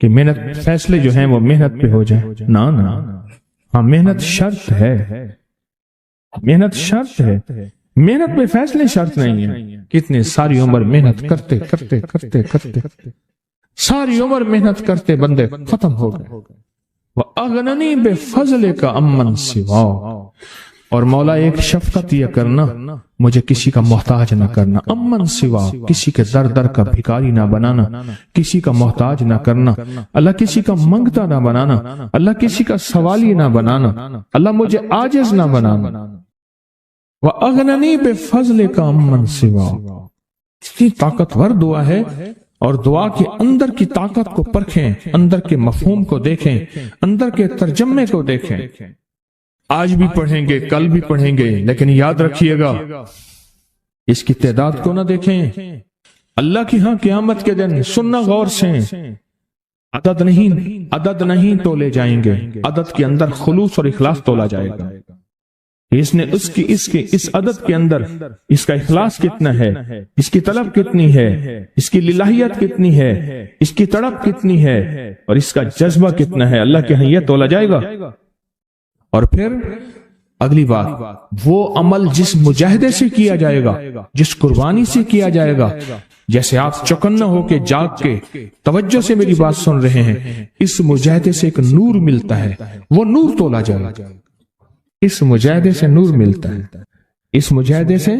کہ محنت فیصلے جو ہیں وہ محنت پہ ہو جائیں، نہ ہاں محنت شرط ہے، محنت شرط ہے، محنت پہ فیصلے شرط نہیں ہے۔ کتنے ساری عمر محنت کرتے کرتے کرتے کرتے ساری عمر محنت کرتے بندے ختم ہو گئے۔ وَأَغْنَنِي بِفَضْلِكَ عَمَّنْ سِوَاكَ، اور مولا ایک شفقت یہ کرنا، مجھے کسی کا محتاج نہ کرنا، امن سوا، کسی کے در در کا بھکاری نہ بنانا، کسی کا محتاج نہ کرنا، اللہ کسی کا منگتا نہ بنانا، اللہ کسی کا سوالی نہ بنانا، اللہ مجھے عاجز نہ بنانا۔ وَأَغْنَنِي بِفَضْلِكَ عَمَّنْ سِوَاكَ، اتنی طاقتور دعا ہے، اور دعا کے اندر کی طاقت کو پرکھیں، اندر کے مفہوم کو دیکھیں، اندر کے ترجمے کو دیکھیں۔ آج بھی پڑھیں گے، کل بھی پڑھیں گے، لیکن یاد رکھیے گا اس کی تعداد کو نہ دیکھیں۔ اللہ کی ہاں قیامت کے دن سننا غور سے، عدد نہیں تولے جائیں گے، عدد کے اندر خلوص اور اخلاص تولا جائے گا۔ اس نے اس عدد کے اندر اس کا اخلاص کتنا ہے، اس کی طلب کتنی ہے، اس کی للہیت کتنی ہے، اس کی تڑپ کتنی ہے، اور اس کا جذبہ کتنا ہے، اللہ کے ہاں یہ تولا جائے گا۔ اور پھر اگلی بات، وہ عمل جس مجاہدے سے کیا جائے گا، جس قربانی سے کیا جائے گا، جیسے آپ چوکنا ہو کے جاگ کے توجہ سے میری بات سن رہے ہیں، اس مجاہدے سے ایک نور ملتا ہے، وہ نور تولا جائے گا۔ اس مجاہدے سے نور ملتا ہے، اس مجاہدے سے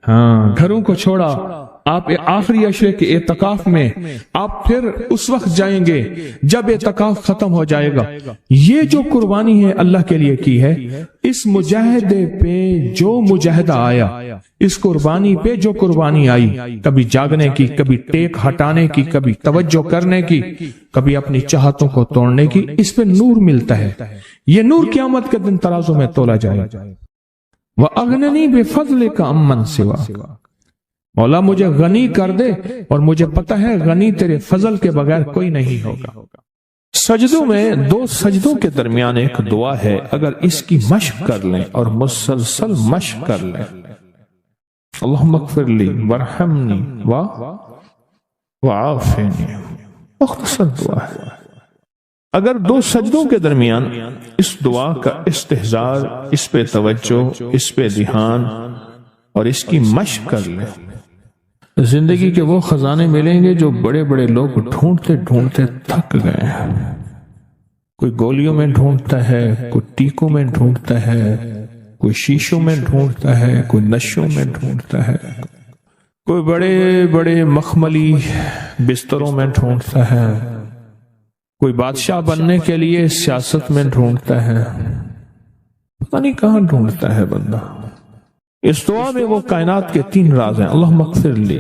ہاں گھروں کو چھوڑا، آپ آخری عشرے کے اعتکاف میں آپ پھر اس وقت جائیں گے جب اعتکاف ختم ہو جائے گا۔ یہ جو قربانی ہے اللہ کے لیے کی ہے، اس مجاہدے پہ جو مجاہدہ آیا، اس قربانی پہ جو قربانی آئی، کبھی جاگنے کی، کبھی ٹیک ہٹانے کی، کبھی توجہ کرنے کی، کبھی اپنی چاہتوں کو توڑنے کی، اس پہ نور ملتا ہے۔ یہ نور قیامت کے دن ترازو میں تولا جائے۔ وَأَغْنَنِي بِفَضْلِكَ عَمَّنْ سِوَاكَ، مولا مجھے غنی کر دے، اور مجھے پتہ ہے غنی تیرے فضل کے بغیر کوئی نہیں ہوگا۔ سجدوں میں، دو سجدوں کے درمیان ایک دعا ہے، اگر اس کی مشق کر لیں اور مسلسل مشق کر لیں، اللہم اغفر لی ورحمنی وعافنی، مختصر دعا ہے۔ اگر دو سجدوں کے درمیان اس دعا کا استحضار، اس پہ توجہ، اس پہ دھیان اور اس کی مشق کر لیں، زندگی کے وہ خزانے ملیں گے جو بڑے بڑے لوگ ڈھونڈتے ڈھونڈتے تھک گئے ہیں۔ کوئی گولیوں میں ڈھونڈتا ہے، کوئی ٹیکوں میں ڈھونڈتا ہے، کوئی شیشوں میں ڈھونڈتا ہے، کوئی نشوں میں ڈھونڈتا ہے، کوئی بڑے بڑے مخملی بستروں میں ڈھونڈتا ہے، کوئی بادشاہ بننے کے لیے سیاست میں ڈھونڈتا ہے، پتہ نہیں کہاں ڈھونڈتا ہے بندہ۔ اس دعا میں وہ کائنات کے تین راز ہیں، اللہم اغفر لی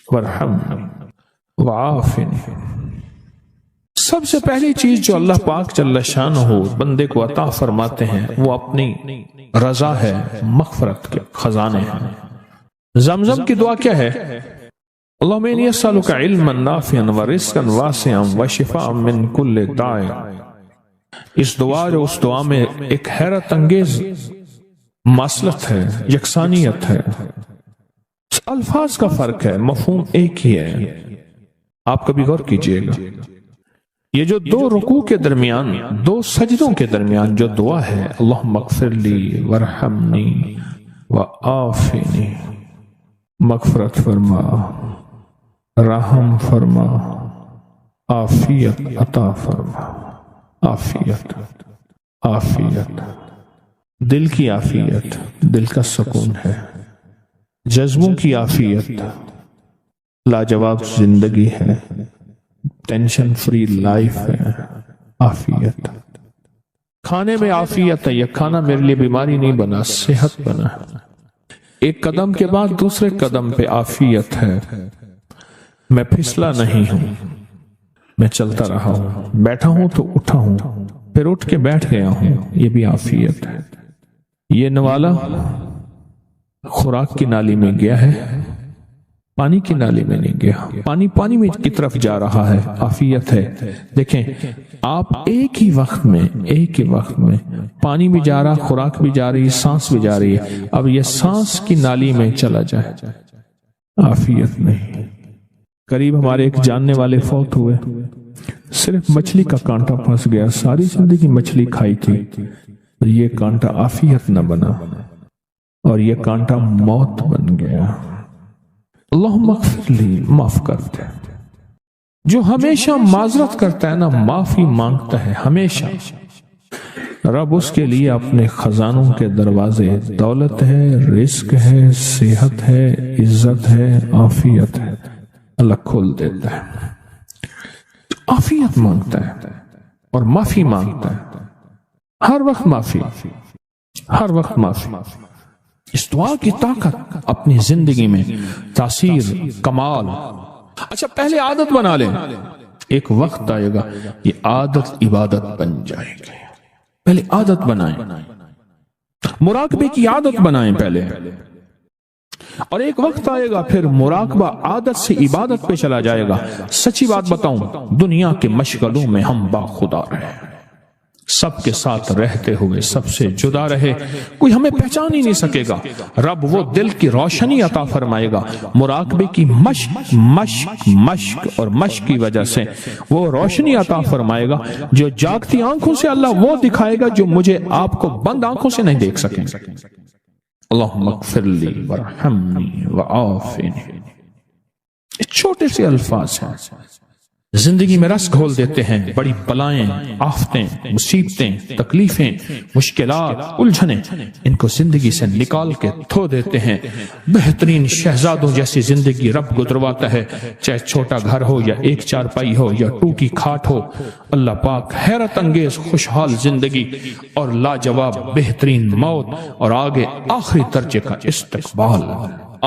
ورحمنی وعافنی۔ سب سے پہلی چیز جو اللہ پاک جل شانہ بندے کو عطا فرماتے ہیں وہ اپنی رضا ہے، مغفرت کے خزانے ہیں۔ زمزم کی دعا کیا ہے؟ اللہم انی اسألک علما نافعا ورزقا واسعا وشفاء من کل داء۔ اس دعا میں ایک حیرت انگیز ماصلت ہے، یکسانیت ہے، الفاظ کا فرق ہے، مفہوم ایک ہی ہے۔ آپ کبھی غور کیجئے گا، یہ جو دو رکوع کے درمیان، دو سجدوں کے درمیان جو دعا ہے، اللہم اغفر لی ورحمنی وعافنی، مغفرت فرما، رحم فرما، عافیت عطا فرما، عافیت عافیت، دل کی عافیت، دل کا سکون ہے، جذبوں کی عافیت، لاجواب زندگی ہے، ٹینشن فری لائف ہے، عافیت۔ کھانے میں عافیت ہے، یہ کھانا میرے لیے بیماری نہیں بنا، صحت بنا ہے۔ ایک قدم کے بعد دوسرے قدم پہ عافیت ہے، میں پھسلا نہیں ہوں، میں چلتا رہا ہوں، بیٹھا ہوں تو اٹھا ہوں، پھر اٹھ کے بیٹھ گیا ہوں، یہ بھی عافیت ہے۔ یہ نوالا خوراک کی نالی میں گیا ہے، پانی کی نالی میں نہیں گیا، پانی میں کی طرف جا رہا ہے، عافیت ہے۔ دیکھیں آپ ایک ہی وقت میں پانی بھی جا رہا، خوراک بھی جا رہی، سانس بھی جا رہی ہے، اب یہ سانس کی نالی میں چلا جائے، عافیت نہیں۔ قریب ہمارے ایک جاننے والے فوت ہوئے، صرف مچھلی کا کانٹا پھنس گیا، ساری زندگی مچھلی کھائی تھی، یہ کانٹا عافیت نہ بنا اور یہ کانٹا موت بن گیا۔ اللہم اغفر لی، معاف کر دے۔ جو ہمیشہ معذرت کرتا ہے نا، معافی مانگتا ہے ہمیشہ، رب اس کے لیے اپنے خزانوں کے دروازے، دولت ہے، رزق ہے، صحت ہے، عزت ہے، عافیت ہے، اللہ کھول دیتا ہے۔ عافیت مانگتا ہے اور معافی مانگتا ہے، ہر وقت معافی، ہر وقت معافی۔ اس دعا کی طاقت اپنی زندگی میں تاثیر، کمال۔ اچھا پہلے عادت بنا لیں، ایک وقت آئے گا یہ عادت عبادت بن جائے گی۔ پہلے عادت بنائیں، مراقبے کی عادت بنائیں پہلے، اور ایک وقت آئے گا پھر مراقبہ عادت سے عبادت پہ چلا جائے گا۔ سچی بات بتاؤں، دنیا کے مشغلوں میں ہم باخدا رہے، سب کے ساتھ رہتے ہوئے سب سے جدا رہے، کوئی ہمیں پہچان ہی نہیں سکے گا۔ رب وہ دل کی روشنی عطا فرمائے گا، مراقبے کی مشق مشق مشق اور مشق کی وجہ سے وہ روشنی عطا فرمائے گا جو جاگتی آنکھوں سے اللہ وہ دکھائے گا جو مجھے آپ کو بند آنکھوں سے نہیں دیکھ سکیں۔ اللہم اغفر لی ورحمنی وعافنی، چھوٹے سے الفاظ ہیں، زندگی میں رس گھول دیتے ہیں۔ بڑی بلائیں، آفتیں، مصیبتیں، تکلیفیں، مشکلات، الجھنیں، ان کو زندگی سے نکال کے دھو دیتے ہیں۔ بہترین شہزادوں جیسی زندگی رب گزرواتا ہے، چاہے چھوٹا گھر ہو یا ایک چارپائی ہو یا ٹوٹی کھاٹ ہو۔ اللہ پاک حیرت انگیز خوشحال زندگی اور لاجواب بہترین موت، اور آگے آخری درجے کا استقبال،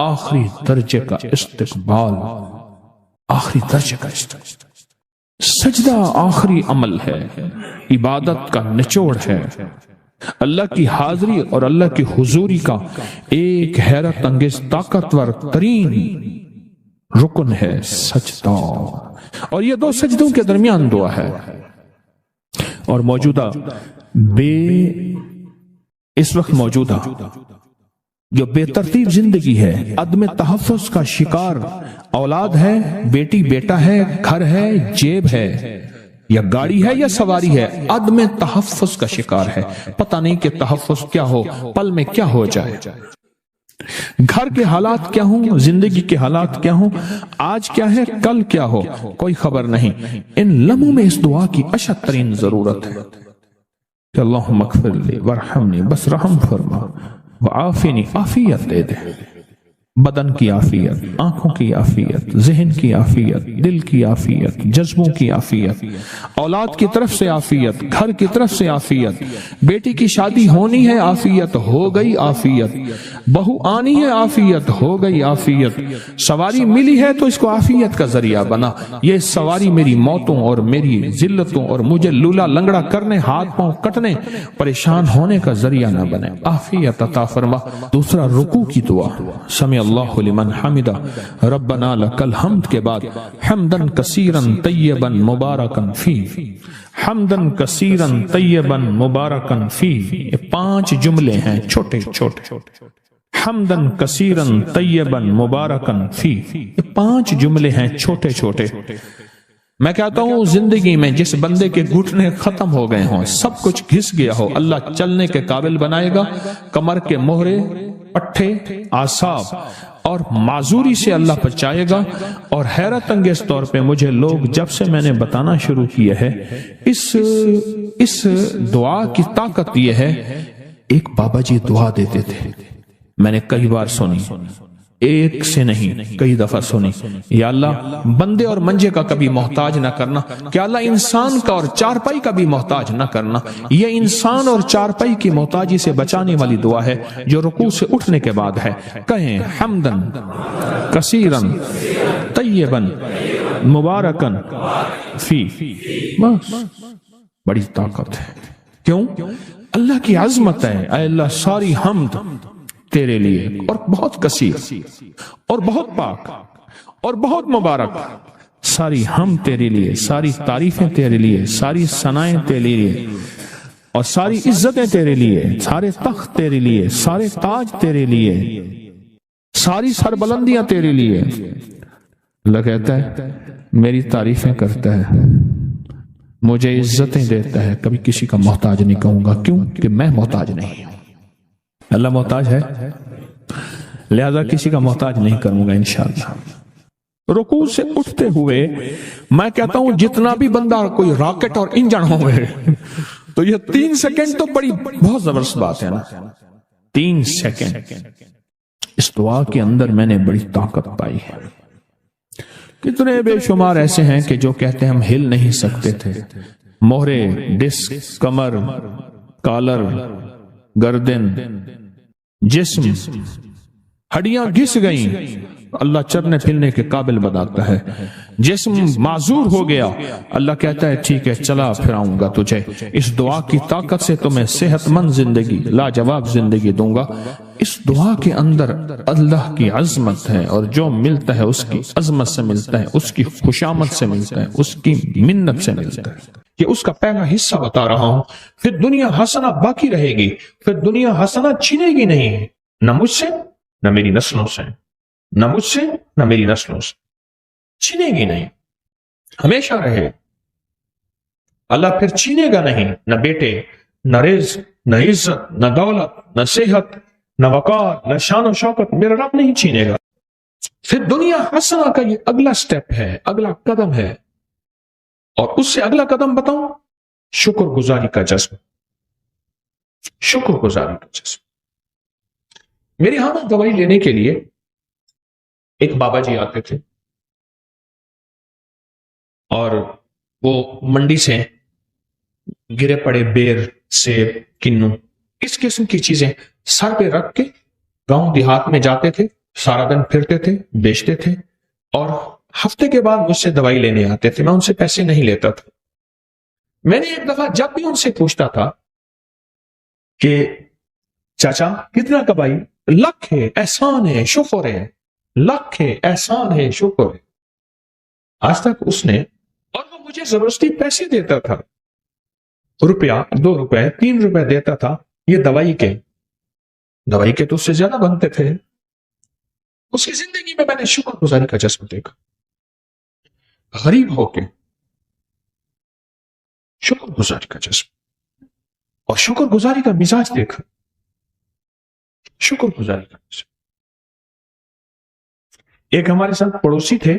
آخری درجے کا استقبال، آخری درجے کا استقبال۔ سجدہ آخری عمل ہے، عبادت کا نچوڑ ہے، اللہ کی حاضری اور اللہ کی حضوری کا ایک حیرت انگیز طاقتور ترین رکن ہے سجدہ، اور یہ دو سجدوں کے درمیان دعا ہے۔ اور موجودہ اس وقت موجودہ جو بے ترتیب زندگی ہے، عدم تحفظ کا شکار اولاد ہے، بیٹی بیٹا ہے، گھر ہے، جیب ہے، یا گاڑی ہے یا سواری ہے، عدم تحفظ کا شکار ہے، پتہ نہیں کہ تحفظ کیا ہو، پل میں کیا ہو جائے، گھر کے حالات کیا ہوں، زندگی کے حالات کیا ہوں، آج کیا ہے، کل کیا ہو، کوئی خبر نہیں۔ ان لمحوں میں اس دعا کی اشد ترین ضرورت ہے کہ اللہم اغفر لی ورحمنی، بس رحم فرما، وعافنی، عافیت دے دے، بدن کی عافیت، آنکھوں کی عافیت، ذہن کی عافیت، دل کی عافیت، جذبوں کی عافیت، اولاد کی طرف سے عافیت، گھر کی طرف سے عافیت، بیٹی کی شادی ہونی ہے، عافیت ہو گئی، عافیت، بہو آنی ہے، عافیت ہو گئی، عافیت، سواری ملی ہے تو اس کو عافیت کا ذریعہ بنا، یہ سواری میری موتوں اور میری ذلتوں اور مجھے لولا لنگڑا کرنے، ہاتھ پاؤں کٹنے، پریشان ہونے کا ذریعہ نہ بنے، عافیت عطا فرما۔ دوسرا رکوع کی دعا، سمع اللہ لمن حمدہ، ربنا لک الحمد کے بعد حمدن کثیرن طیبن مبارکن فی، حمدن کثیرن طیبن مبارکن فی، یہ 5 جملے ہیں چھوٹے چھوٹے، حمدن کثیرن طیبن مبارکن فی، یہ 5 جملے ہیں چھوٹے چھوٹے۔ میں کہتا ہوں زندگی میں جس بندے کے گھٹنے ختم ہو گئے ہوں، سب کچھ گھس گیا ہو، اللہ چلنے کے قابل بنائے گا، کمر کے مہرے، پٹھے، اعصاب اور معذوری سے اللہ بچائے گا۔ اور حیرت انگیز طور پہ مجھے لوگ جب سے میں نے بتانا شروع کیا ہے، اس دعا کی طاقت یہ ہے، ایک بابا جی دعا دیتے تھے، میں نے کئی بار سنی، ایک سے نہیں کئی دفعہ سنی، یا اللہ بندے اور منجے کا کبھی محتاج نہ کرنا، کہ اللہ انسان کا اور چارپائی کا بھی محتاج نہ کرنا۔ یہ انسان اور چارپائی کی محتاجی سے بچانے والی دعا ہے جو رکوع سے اٹھنے کے بعد ہے۔ کہیں حمدن کثیرن طیبن مبارکن فی، بس بڑی طاقت ہے۔ کیوں؟ اللہ کی عظمت ہے، اے اللہ ساری حمد تیرے لیے، اور بہت کثیر اور بہت پاک اور بہت مبارک، ساری ہم تیرے لیے، ساری تعریفیں تیرے لیے، ساری ثنائیں تیرے لیے، اور ساری عزتیں تیرے لیے، سارے تخت تیرے لیے، سارے تاج تیرے لیے، ساری سربلندیاں تیرے لیے، اللہ کہتا ہے میری تعریفیں کرتا ہے، مجھے عزتیں دیتا ہے، کبھی کسی کا محتاج نہیں کہوں گا، کیوں کہ میں محتاج نہیں ہوں۔ اللہ محتاج ہے، لہذا کسی کا محتاج نہیں کروں گا انشاءاللہ۔ رکوع سے اٹھتے ہوئے میں کہتا ہوں جتنا بھی بندہ کوئی راکٹ اور انجن ہوئے تو یہ 3 سیکنڈ تو بہت زبردست بات ہے نا، 3 سیکنڈ اس دعا کے اندر میں نے بڑی طاقت پائی ہے۔ کتنے بے شمار ایسے ہیں کہ جو کہتے ہیں ہم ہل نہیں سکتے تھے، مہرے، ڈسک، کمر، کالر، گردن، جسم، ہڈیاں گھس گئیں، اللہ چلنے پھرنے کے قابل بناتا ہے، جسم معذور ہو گیا، اللہ کہتا ہے ٹھیک ہے چلا پھراؤں گا تجھے، اس دعا کی طاقت سے تمہیں صحت مند زندگی، لاجواب زندگی دوں گا۔ اس دعا کے اندر اللہ کی عظمت ہے، اور جو ملتا ہے اس کی عظمت سے ملتا ہے، اس کی خوشامد سے ملتا ہے، اس کی منت سے ملتا ہے۔ یہ اس کا پہلا حصہ بتا رہا ہوں۔ پھر دنیا حسنہ باقی رہے گی، پھر دنیا حسنہ چھینے گی نہیں، نہ مجھ سے نہ میری نسلوں سے، نہ مجھ سے نہ میری نسلوں سے، چھینے گی نہیں، ہمیشہ رہے۔ اللہ پھر چھینے گا نہیں، نہ بیٹے، نہ رزق، نہ عزت، نہ دولت، نہ صحت، نہ وقار، نہ شان و شوکت، میرا رب نہیں چھینے گا۔ پھر دنیا حسنہ کا یہ اگلا سٹیپ ہے، اگلا قدم ہے، اور اس سے اگلا قدم بتاؤں، شکر گزاری کا جذبہ، شکر گزاری کا جذبہ۔ میرے ہاں دوائی لینے کے لیے ایک بابا جی آتے تھے، اور وہ منڈی سے گرے پڑے بیر، سیب، کنو، اس قسم کی چیزیں سر پہ رکھ کے گاؤں دیہات میں جاتے تھے، سارا دن پھرتے تھے، بیچتے تھے، اور ہفتے کے بعد مجھ سے دوائی لینے آتے تھے۔ میں ان سے پیسے نہیں لیتا تھا۔ میں نے ایک دفعہ جب بھی ان سے پوچھتا تھا کہ چاچا کتنا کمائی، لکھ ہے، احسان ہے، شکر ہے، لکھ ہے، احسان ہے، شکر ہے، آج تک اس نے، اور وہ مجھے زبردستی پیسے دیتا تھا، روپیہ، 2 روپے، 3 روپے دیتا تھا، یہ دوائی کے تو اس سے زیادہ بنتے تھے۔ اس کی زندگی میں نے شکر گزاری کا جذبہ دیکھا، غریب ہو کے شکر گزاری کا جذبہ، اور شکر گزاری کا مزاج دیکھا، شکر گزاری کا مزاج۔ ایک ہمارے ساتھ پڑوسی تھے،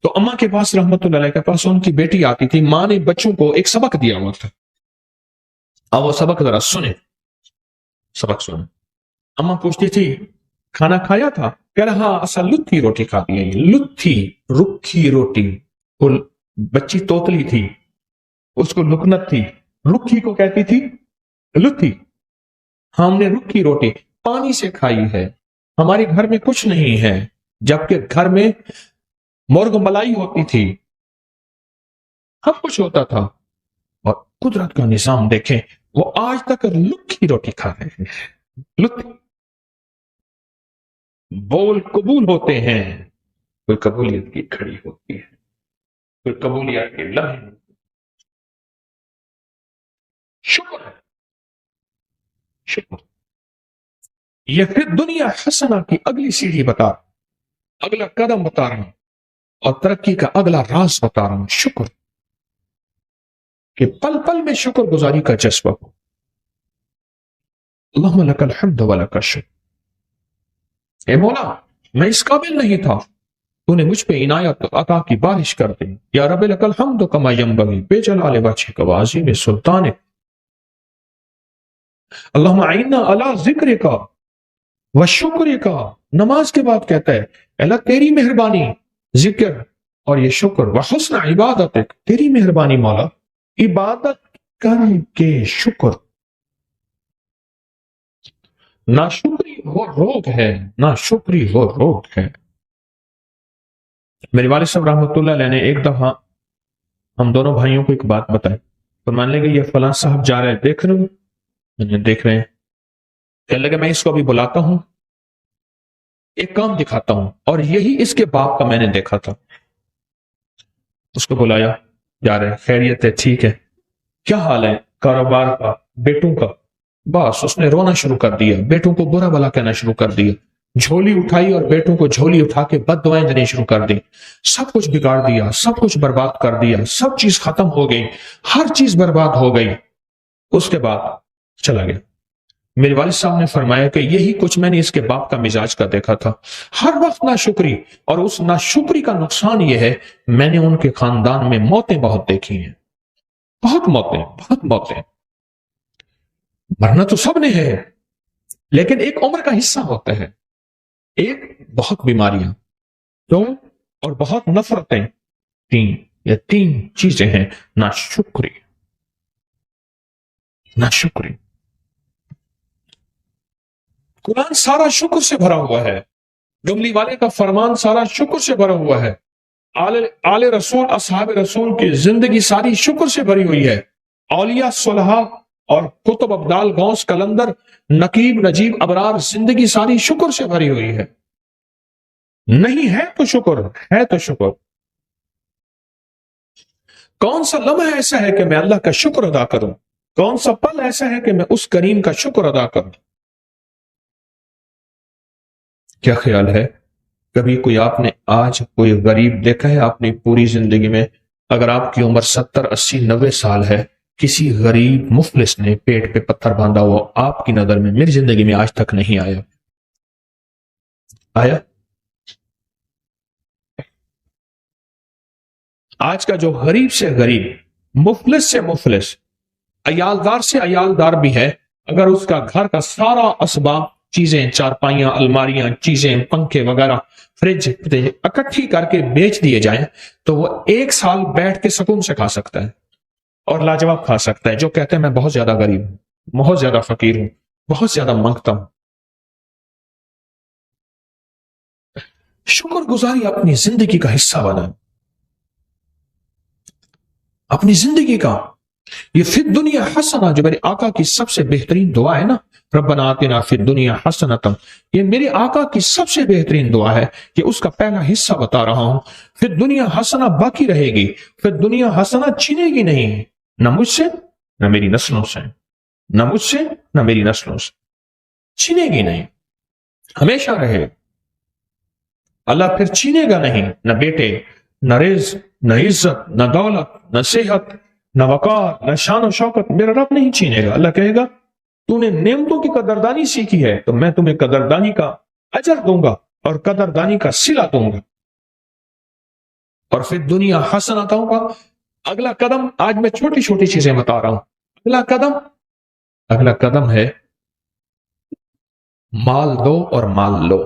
تو اماں کے پاس رحمت اللہ علیہ کے پاس ان کی بیٹی آتی تھی، ماں نے بچوں کو ایک سبق دیا ہوا تھا، اب وہ سبق ذرا سنیں، سبق سنیں۔ اماں پوچھتی تھی کھانا کھایا تھا، کہہ رہا اصل لتھی روٹی کھاتی ہے، لتھی، رکھی روٹی۔ وہ بچی توتلی تھی، اس کو لکنت تھی، رکھی کو کہتی تھی لتھی۔ ہم نے رکھی روٹی پانی سے کھائی ہے، ہمارے گھر میں کچھ نہیں ہے، جبکہ گھر میں مرغ ملائی ہوتی تھی، سب کچھ ہوتا تھا، اور قدرت کا نظام دیکھیں، وہ آج تک لکھی روٹی کھا رہے ہیں، لکھی۔ بول قبول ہوتے ہیں، کوئی قبولیت کی کھڑی ہوتی ہے، کوئی قبولیت کے لمحے۔ شکر ہے، شکر۔ یہ پھر دنیا حسنہ کی اگلی سیڑھی بتا، اگلا قدم بتا رہا ہوں، اور ترقی کا اگلا راز بتا رہا ہوں، شکر، کہ پل پل میں شکر گزاری کا جذبہ ہو۔ اللہم لک الحمد ولک الشکر۔ اے مولا، میں اس قابل نہیں تھا، تو نے مجھ پہ عنایت عطا کی بارش کر دی، یا رب لک الحمد کما ینبغی بجلال وجہک وعظیم سلطانک۔ اللہم اعنا علی ذکرک وشکرک۔ نماز کے بعد کہتا ہے اللہ تیری مہربانی، ذکر اور یہ شکر، وحسن عبادتک، تیری مہربانی مولا، عبادت کر کے شکر۔ ناشکری وہ روگ ہے، ناشکری وہ روگ ہے۔ میرے والد صاحب رحمۃ اللہ علیہ نے ایک دفعہ ہم دونوں بھائیوں کو ایک بات بتائی، تو مان لیں گے یہ فلاں صاحب جا رہے ہیں، دیکھ رہے ہو، دیکھ رہے ہیں، کہنے لگے میں اس کو ابھی بلاتا ہوں، ایک کام دکھاتا ہوں، اور یہی اس کے باپ کا میں نے دیکھا تھا۔ اس کو بلایا، جا رہے ہیں، خیریت ہے، ٹھیک ہے، کیا حال ہے، کاروبار کا، بیٹوں کا، بس اس نے رونا شروع کر دیا، بیٹوں کو برا بھلا کہنا شروع کر دیا، جھولی اٹھائی اور بیٹوں کو جھولی اٹھا کے بد دعائیں دینی شروع کر دی، سب کچھ بگاڑ دیا، سب کچھ برباد کر دیا، سب چیز ختم ہو گئی، ہر چیز برباد ہو گئی۔ اس کے بعد چلا گیا۔ میرے والد صاحب نے فرمایا کہ یہی کچھ میں نے اس کے باپ کا مزاج کا دیکھا تھا، ہر وقت ناشکری، اور اس ناشکری کا نقصان یہ ہے میں نے ان کے خاندان میں موتیں بہت دیکھی ہیں، بہت موتیں، بہت موتیں۔ مرنا تو سب نے ہے، لیکن ایک عمر کا حصہ ہوتا ہے، ایک بہت بیماریاں، دو اور بہت نفرتیں، تین، یہ تین چیزیں ہیں، ناشکری، ناشکری۔ قرآن سارا شکر سے بھرا ہوا ہے، جملی والے کا فرمان سارا شکر سے بھرا ہوا ہے، آل رسول، اصحاب رسول کی زندگی ساری شکر سے بھری ہوئی ہے، اولیاء صلحاء اور کتب ابدال غوث کلندر نقیب نجیب ابرار زندگی ساری شکر سے بھری ہوئی ہے۔ نہیں ہے تو شکر، ہے تو شکر۔ کون سا لمحہ ایسا ہے کہ میں اللہ کا شکر ادا کروں؟ کون سا پل ایسا ہے کہ میں اس کریم کا شکر ادا کروں؟ کیا خیال ہے کبھی کوئی آپ نے آج کوئی غریب دیکھا ہے اپنی پوری زندگی میں؟ اگر آپ کی عمر 70 80 90 سال ہے، کسی غریب مفلس نے پیٹ پہ پتھر باندھا ہوا آپ کی نظر میں میری زندگی میں آج تک نہیں آیا؟ آیا؟ آج کا جو غریب سے غریب، مفلس سے مفلس، عیالدار سے عیالدار بھی ہے، اگر اس کا گھر کا سارا اسباب، چیزیں، چارپائیاں، الماریاں، چیزیں، پنکھے وغیرہ، فریج اکٹھی کر کے بیچ دیے جائیں تو وہ 1 سال بیٹھ کے سکون سے کھا سکتا ہے اور لاجواب کھا سکتا ہے۔ جو کہتے ہیں میں بہت زیادہ غریب ہوں، بہت زیادہ فقیر ہوں، بہت زیادہ مانگتا ہوں۔ شکر گزاری اپنی زندگی کا حصہ بنا، اپنی زندگی کا۔ یہ فی الدنیا حسنہ جو میرے آقا کی سب سے بہترین دعا ہے نا، ربنا آتنا فی الدنیا حسنۃ، یہ میرے آقا کی سب سے بہترین دعا ہے کہ اس کا پہلا حصہ بتا رہا ہوں۔ فی الدنیا حسنہ باقی رہے گی، فی الدنیا حسنہ چھینے گی نہیں، نہ مجھ سے نہ میری نسلوں سے، نہ مجھ سے نہ میری نسلوں سے، چھینے گی نہیں، ہمیشہ رہے۔ اللہ پھر چھینے گا نہیں، نہ بیٹے، نہ رزق، نہ عزت، نہ دولت، نہ صحت، نہ وقار، نہ شان و شوکت، میرا رب نہیں چھینے گا۔ اللہ کہے گا تو نے نعمتوں کی قدردانی سیکھی ہے تو میں تمہیں قدردانی کا اجر دوں گا اور قدردانی کا صلہ دوں گا، اور پھر دنیا حسنۃ ہوگا۔ اگلا قدم، آج میں چھوٹی چھوٹی چیزیں بتا رہا ہوں، اگلا قدم ہے مال دو اور مال لو۔